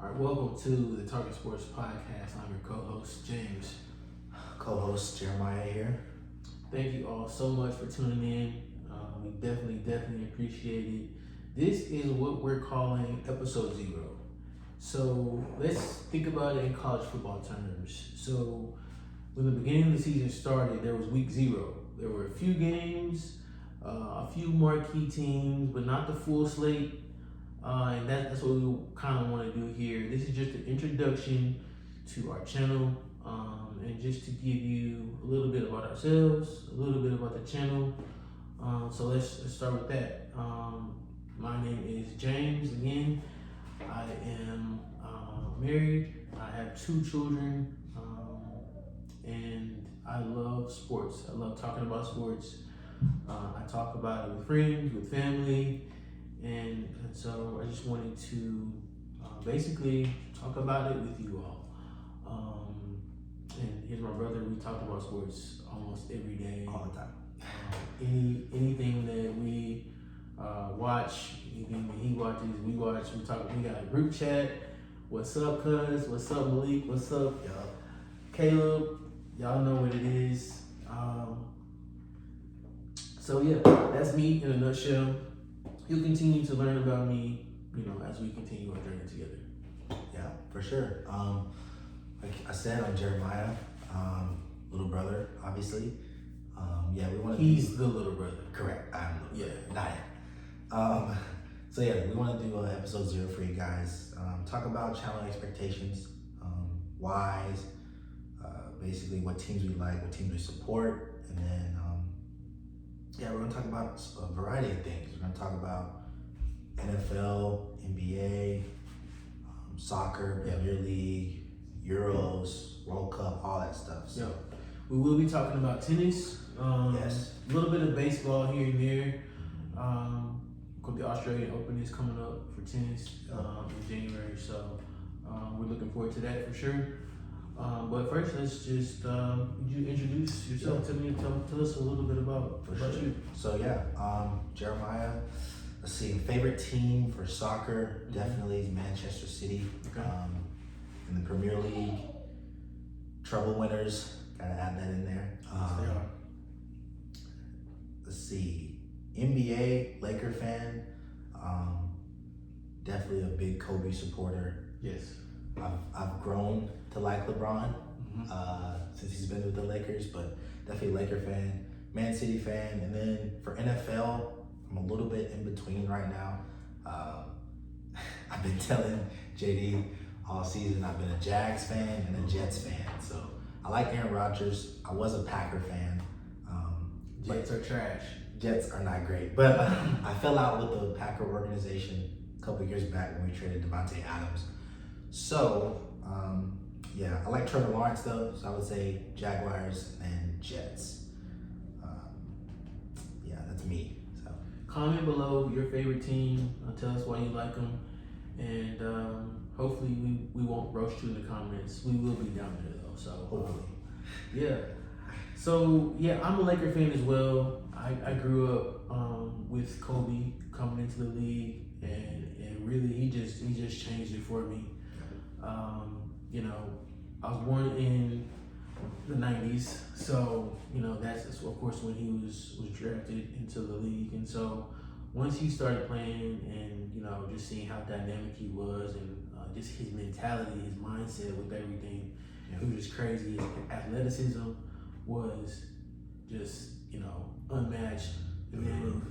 All right, welcome to the Talkin Sports Podcast. I'm your co-host, James. Co-host Jeremiah here. Thank you all so much for tuning in. We definitely appreciate it. This is what we're calling episode 0. So let's think about it in college football terms. So when the beginning of the season started, there was week 0. There were a few games, a few marquee teams, but not the full slate. And that's what we kind of want to do here. This is just an introduction to our channel, and just to give you a little bit about ourselves, a little bit about the channel. So let's start with that. My name is James. Again, I am married. I have 2 children, and I love sports. I love talking about sports. I talk about it with friends, with family. And so I just wanted to basically talk about it with you all. And here's my brother. We talk about sports almost every day, All the time. Anything that we watch, anything that he watches, we watch. We talk. We got a group chat. What's up, cuz? What's up, Malik? What's up, Caleb? Y'all know what it is. So yeah, that's me in a nutshell. You'll continue to learn about me, as we continue our journey together. Yeah, for sure. Like I said, I'm Jeremiah, little brother, obviously. We want to. He's the little brother. Correct. I'm the little Yeah. brother. Not him. So yeah, we want to do episode 0 for you guys. Talk about channel expectations, whys, basically what teams we like, what teams we support, and then we're going to talk about a variety of things. We're going to talk about NFL, NBA, soccer, Premier League, Euros, World Cup, all that stuff. So we will be talking about tennis. Yes. A little bit of baseball here and there. The Australian Open is coming up for tennis in January, so we're looking forward to that for sure. But first, let's just you introduce yourself to me. Tell us a little bit about you. So Jeremiah. Let's see. Favorite team for soccer definitely is Manchester City. Okay. In the Premier League, treble winners. Gotta add that in there. Yes, they are. Let's see. NBA Laker fan. Definitely a big Kobe supporter. Yes. I've grown to like LeBron since he's been with the Lakers, but definitely Laker fan, Man City fan, and then for NFL, I'm a little bit in between right now. I've been telling JD all season I've been a Jags fan and a Jets fan, so I like Aaron Rodgers. I was a Packer fan. Jets are trash. Jets are not great, but I fell out with the Packer organization a couple years back when we traded Devontae Adams. So, I like Trevor Lawrence though, so I would say Jaguars and Jets. That's me. So comment below your favorite team. Tell us why you like them, and hopefully we won't roast you in the comments. We will be down there though. So hopefully, So I'm a Laker fan as well. I grew up with Kobe coming into the league, and really he just changed it for me. I was born in the 90s, so that's of course when he was drafted into the league, and so once he started playing and just seeing how dynamic he was and just his mentality, his mindset with everything, it was just crazy. His athleticism was just unmatched. And then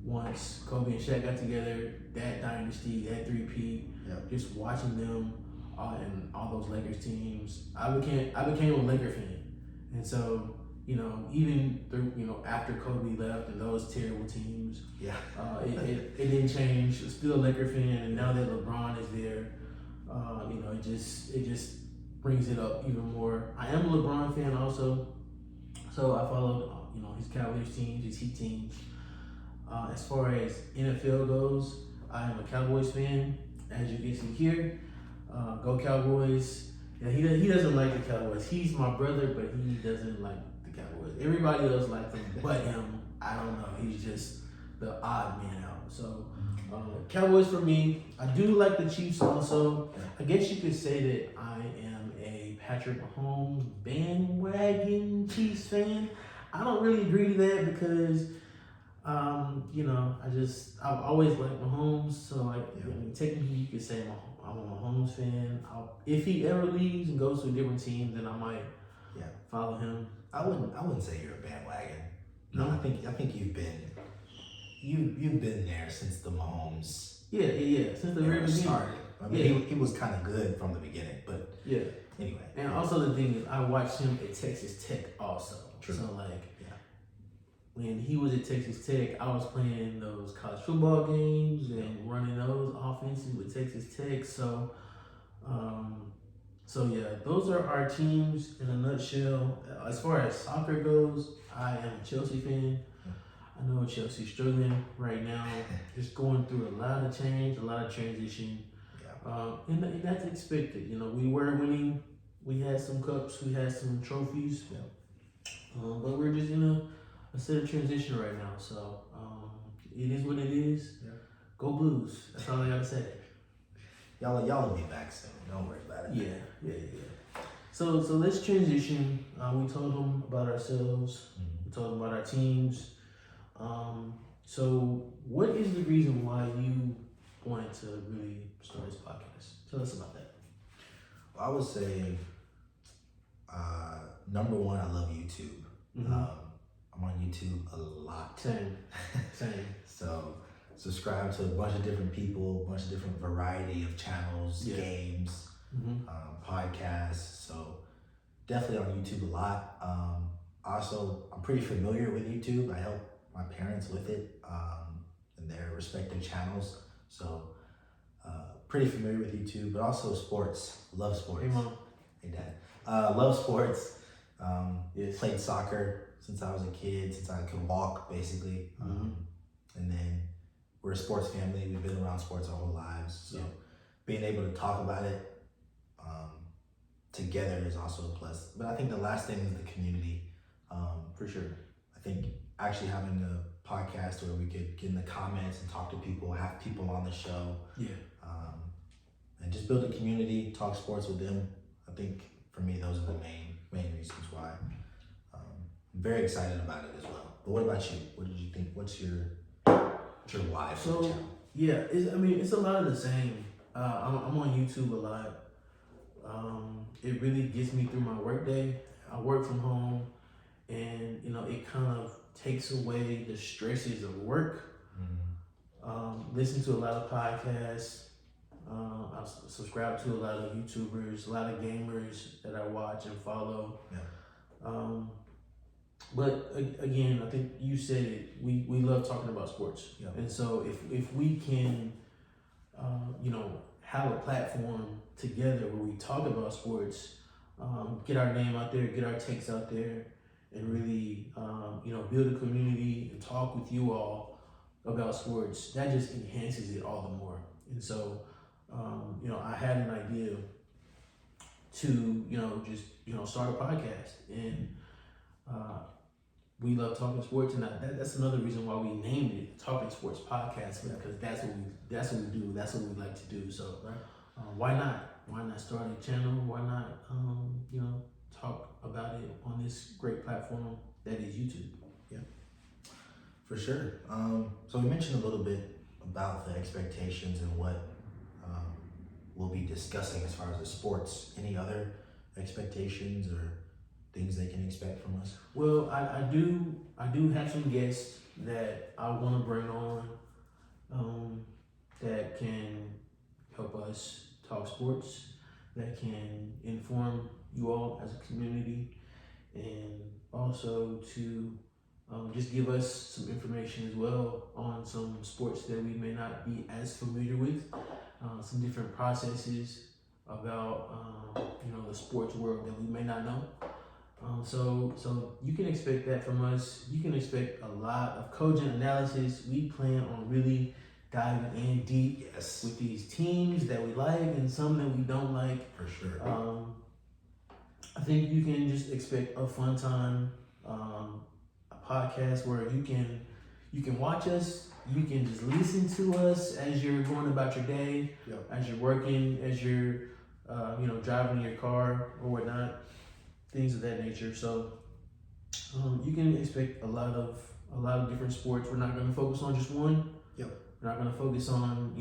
once Kobe and Shaq got together, that dynasty, that three-peat, just watching them and all those Lakers teams, I became a Laker fan. And so, even through, after Kobe left and those terrible teams, it didn't change. Still a Laker fan, and now that LeBron is there, it just brings it up even more. I am a LeBron fan also, so I followed, his Cavaliers teams, his Heat teams. As far as NFL goes, I am a Cowboys fan, as you can see here. Go Cowboys. Yeah, he doesn't like the Cowboys. He's my brother, but he doesn't like the Cowboys. Everybody else likes them but him. I don't know. He's just the odd man out. So Cowboys for me. I do like the Chiefs also. I guess you could say that I am a Patrick Mahomes bandwagon Chiefs fan. I don't really agree to that because I've always liked Mahomes, so like technically you could say I'm a Mahomes fan. If he ever leaves and goes to a different team, then I might follow him. I wouldn't say you're a bandwagon. No, I think you've been there since the Mahomes. Yeah. Since the very beginning. Started. I mean, he was kind of good from the beginning, but anyway. And also the thing is, I watched him at Texas Tech also. True. So when he was at Texas Tech, I was playing those college football games and running those offenses with Texas Tech. So those are our teams in a nutshell. As far as soccer goes, I am a Chelsea fan. I know Chelsea's struggling right now, just going through a lot of change, a lot of transition. And that's expected. We were winning. We had some cups. We had some trophies. But we're just in a state of transition right now. So it is what it is. Go Blues. That's all I got to say. Y'all will be back soon. Don't worry about it. Yeah. So let's transition. We told them about ourselves. We told them about our teams. So what is the reason why you wanted to really start this podcast? Tell us about that. Well, I would say, number one, I love YouTube. I'm on YouTube a lot. Same. So subscribe to a bunch of different people, a bunch of different variety of channels, games, podcasts. So definitely on YouTube a lot. Also, I'm pretty familiar with YouTube. I help my parents with it in their respective channels. So pretty familiar with YouTube, but also sports. Love sports. Hey, Mom. Hey, Dad. Love sports. Played soccer since I was a kid, since I could walk, basically. And then we're a sports family. We've been around sports our whole lives. So being able to talk about it together is also a plus. But I think the last thing is the community. For sure. I think actually having a podcast where we could get in the comments and talk to people, have people on the show. And just build a community, talk sports with them. I think for me, those are the main reasons why. I'm very excited about it as well. But what about you? What did you think? What's your why for the channel? It's a lot of the same. I'm on YouTube a lot. It really gets me through my work day. I work from home, and it kind of takes away the stresses of work. Listen to a lot of podcasts. I subscribe to a lot of YouTubers, a lot of gamers that I watch and follow. But again, I think you said it. We love talking about sports, and so if we can, have a platform together where we talk about sports, get our name out there, get our takes out there, and really, build a community and talk with you all about sports, that just enhances it all the more. And so, I had an idea to, start a podcast, and we love talking sports, and that's another reason why we named it Talking Sports Podcast, because that's what we do, that's what we like to do. So why not start a channel? Why not talk about it on this great platform that is YouTube? For sure. So we mentioned a little bit about the expectations and what we'll be discussing as far as the sports. Any other expectations or things they can expect from us? Well, I do have some guests that I want to bring on that can help us talk sports, that can inform you all as a community, and also to just give us some information as well on some sports that we may not be as familiar with, some different processes about the sports world that we may not know. So you can expect that from us. You can expect a lot of cogent analysis. We plan on really diving in deep with these teams that we like and some that we don't like. For sure. I think you can just expect a fun time, a podcast where you can watch us you can just listen to us as you're going about your day, Yep. as you're working, as you're driving in your car or whatnot, things of that nature. So you can expect a lot of different sports. We're not going to focus on just one. Yep. We're not going to focus on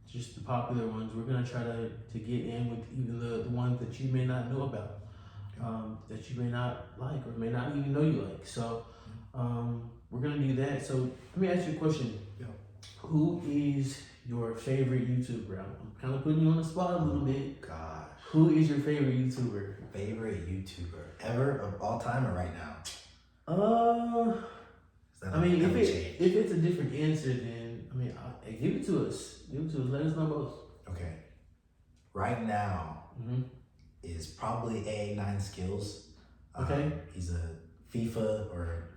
just the popular ones. We're going to try to get in with even the ones that you may not know about, that you may not like or may not even know you like. So we're going to do that. So let me ask you a question. Yep. Who is your favorite YouTuber? I'm kind of putting you on the spot a little bit. Gosh. Who is your favorite YouTuber? Favorite YouTuber ever of all time or right now? I mean, if it's a different answer, then give it to us. Give it to us. Let us know both. Okay. Right now is probably A9 Skills. Okay. He's a FIFA or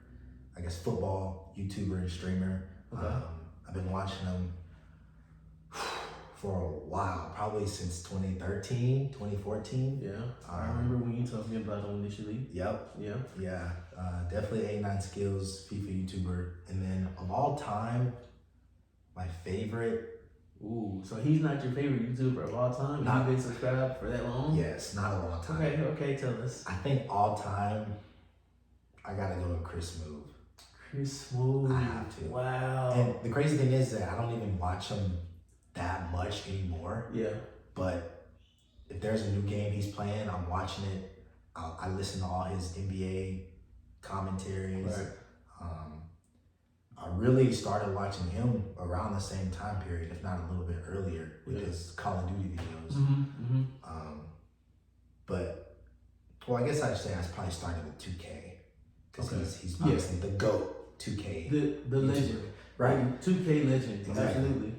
I guess football YouTuber and streamer. Okay. I've been watching him for a while, probably since 2013, 2014. Yeah. I remember when you told me about him initially. Yep. Yeah. Yeah. Definitely A9 Skills, FIFA YouTuber. And then of all time, my favorite. Ooh, so he's not your favorite YouTuber of all time? You've been subscribed for that long? Yes, not a long time. Okay, tell us. I think all time, I gotta go with Chris Move. Chris Smooth. I have to. Wow. And the crazy thing is that I don't even watch him that much anymore. Yeah. But if there's a new game he's playing, I'm watching it. I listen to all his NBA commentaries. Right. I really started watching him around the same time period, if not a little bit earlier, with his Call of Duty videos. But, well, I guess I'd say I probably started with 2K. Because he's obviously the GOAT 2K. The legend. Right. 2K legend. Exactly. Absolutely.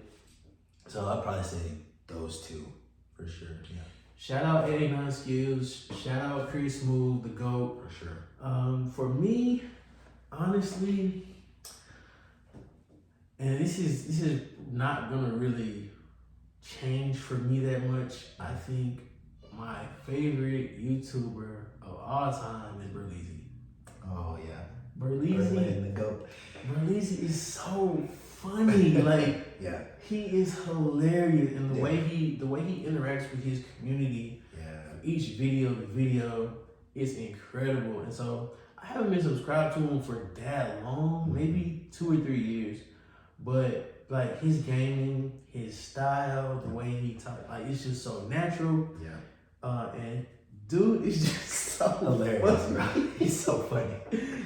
So I'd probably say those two for sure. Yeah. Shout out 89 Skills. Shout out Chris Smooth, the GOAT. For sure. For me, honestly, and this is not gonna really change for me that much. I think my favorite YouTuber of all time is Berleezy. Oh yeah. Berleezy, the GOAT. Berleezy is so funny. Like Yeah. he is hilarious, and the way he interacts with his community. Yeah. Each video is incredible, and so I haven't been subscribed to him for that long, maybe 2 or 3 years. But like his gaming, his style, the way he talks, like it's just so natural. Yeah. And dude is just so Hilarious, funny. bro. He's so funny.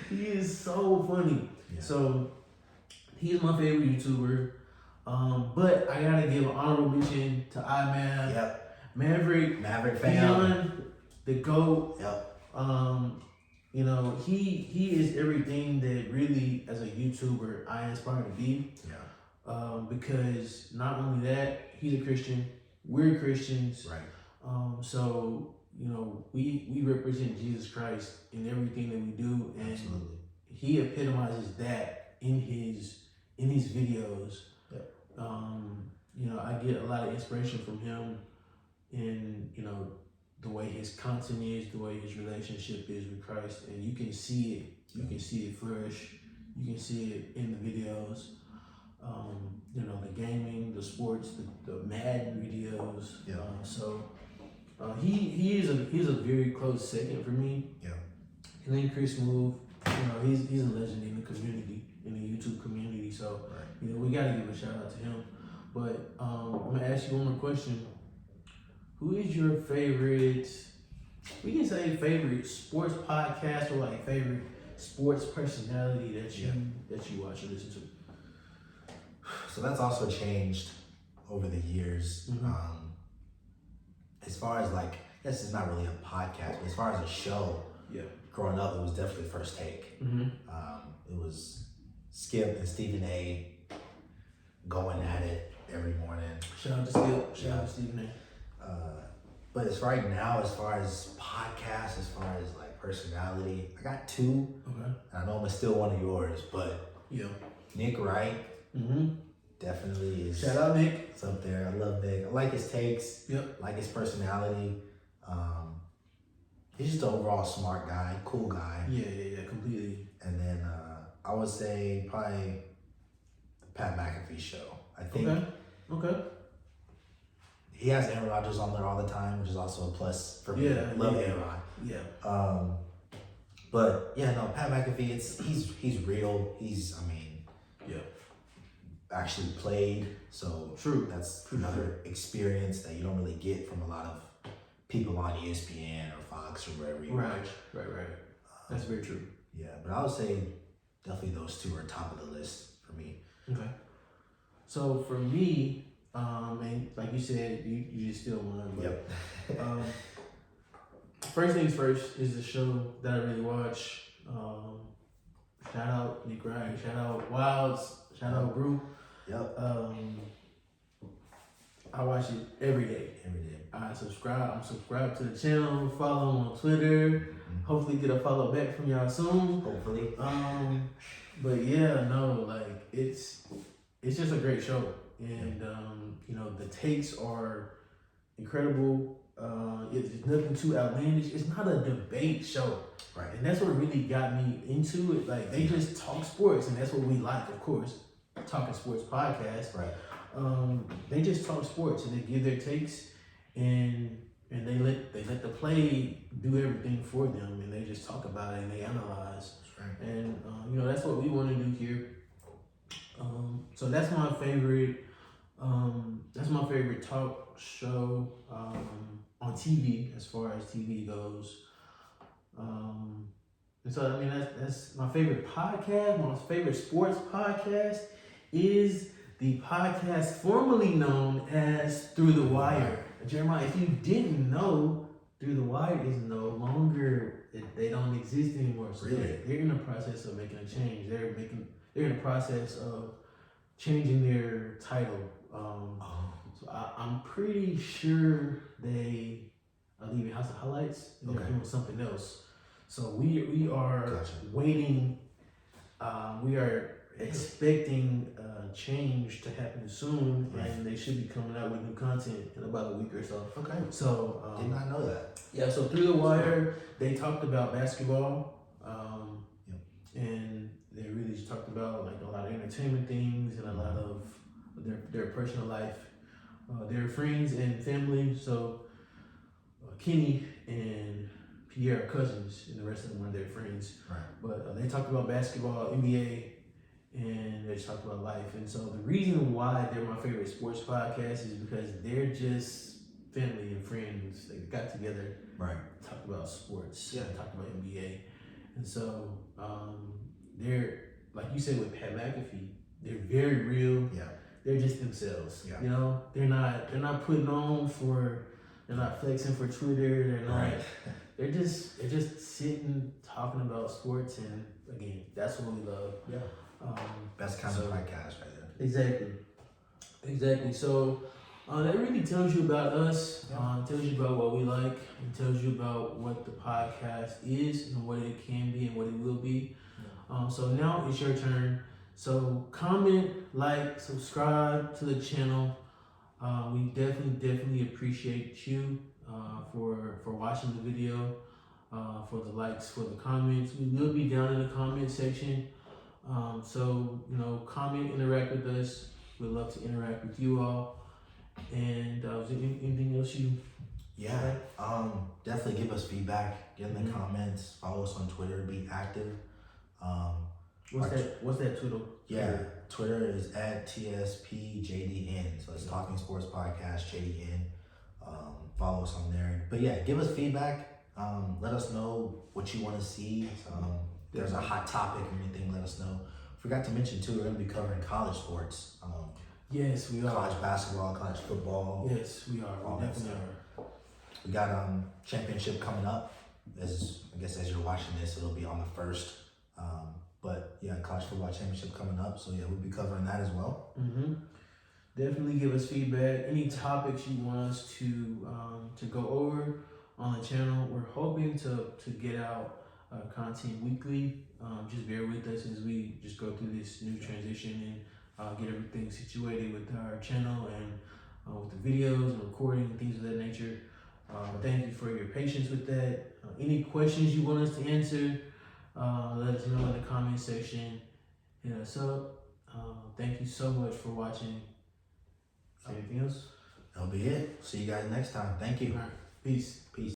He is so funny. Yeah. So he's my favorite YouTuber. But I gotta give an honorable mention to iMav. Yep. Maverick fan. Beyond the GOAT. Yep. He is everything that really, as a YouTuber, I aspire to be. Yeah. Because not only that, he's a Christian. We're Christians. Right. So we represent Jesus Christ in everything that we do, and Absolutely. he epitomizes that in his videos. Yep. I get a lot of inspiration from him in the way his content is, the way his relationship is with Christ, and you can see it. You can see it flourish. You can see it in the videos. The gaming, the sports, the Madden videos. Yeah. He's a very close second for me. Yeah. And then Chris Move, he's a legend in the community, in the YouTube community. So Right. we gotta give a shout out to him. But I'm gonna ask you one more question. Who is your favorite? We can say favorite sports podcast or like favorite sports personality that you watch or listen to. So that's also changed over the years. As far as I guess it's not really a podcast, but as far as a show, growing up, it was definitely First Take. It was Skip and Stephen A. going at it every morning. Shout out to Skip. Shout out to Stephen A. But as right now, as far as podcasts, as far as personality, I got two. Okay. And I know I'm still one of yours, but Nick Wright definitely is. Shout out Nick. It's up there. I love Nick. I like his takes. Yep. Like his personality. He's just an overall smart guy, cool guy. Yeah, completely. And then I would say probably the Pat McAfee show. I think Okay. he has Aaron Rodgers on there all the time, which is also a plus for me. Yeah, Love yeah. Aaron. Yeah. But yeah, no, Pat McAfee. He's real. Yeah. Actually played, so True. That's another experience that you don't really get from a lot of people on ESPN or Fox or wherever you watch. Right. That's very true. Yeah, but I would say definitely those two are top of the list for me. Okay. So for me, and like you said, you just still won. Yep. First things first is the show that I really watch. Shout out Nick Ryan, shout out Wilds, shout out Brew. Yep. I watch it every day. Every day. I'm subscribed to the channel, follow him on Twitter. Mm-hmm. Hopefully get a follow back from y'all soon. Hopefully. But yeah, no, like it's just a great show. And the takes are incredible. It's nothing too outlandish. It's not a debate show. Right. And that's what really got me into it. Like they just talk sports, and that's what we like, of course. Talking Sports podcast. Right. They just talk sports and they give their takes, and they let the play do everything for them, and they just talk about it and they analyze. Right. And that's what we want to do here. So that's my favorite. That's my favorite talk show on TV as far as TV goes. And so that's my favorite podcast. My favorite sports podcast is the podcast formerly known as Through the Wire. Jeremiah, if you didn't know, Through the Wire is no longer. They don't exist anymore. So really? they're in the process of making a change. They're in the process of changing their title. So I'm pretty sure they are leaving House of Highlights and they're doing something else. So we are waiting. We are expecting change to happen soon, and they should be coming out with new content in about a week or so. Okay. So did not know that. Yeah. So Through the Wire, they talked about basketball, and they really just talked about like a lot of entertainment things and a lot of their personal life, their friends and family. So Kenny and Pierre are cousins, and the rest of them are their friends. Right. But they talked about basketball, NBA, and they just talked about life. And so the reason why they're my favorite sports podcast is because they're just family and friends. They got together, talked about sports, talked about NBA. And so they're, like you said with Pat McAfee, they're very real. Yeah. They're just themselves. Yeah. You know, they're not putting on they're not flexing for Twitter. They're not. They're just sitting talking about sports, and again, that's what we love. Yeah. Best kind of podcast right there. Exactly. So that really tells you about us. Tells you about what we like. It tells you about what the podcast is and what it can be and what it will be. So now it's your turn. So comment, like, subscribe to the channel. We definitely appreciate you for watching the video, for the likes, for the comments. We will be down in the comment section. So comment, interact with us. We'd love to interact with you all. And is there anything else you? Yeah. Definitely give us feedback. Get in the comments. Follow us on Twitter. Be active. What's that Twitter? Yeah, Twitter is at TSPJDN. So it's Talking Sports Podcast JDN. Follow us on there. But yeah, give us feedback. Let us know what you want to see. If there's a hot topic or anything, let us know. Forgot to mention too, we're going to be covering college sports. Yes, we are. College basketball, college football. Yes, we are. We definitely are. We got championship coming up. As you're watching this, it'll be on the 1st. But yeah, college football championship coming up. So yeah, we'll be covering that as well. Definitely give us feedback. Any topics you want us to go over on the channel. We're hoping to get out content weekly. Just bear with us as we just go through this new transition and get everything situated with our channel and with the videos and recording and things of that nature. Thank you for your patience with that. Any questions you want us to answer, let us know in the comment section. Hit us up. Thank you so much for watching. Anything else? That'll be it. See you guys next time. Thank you. All right. Peace. Peace.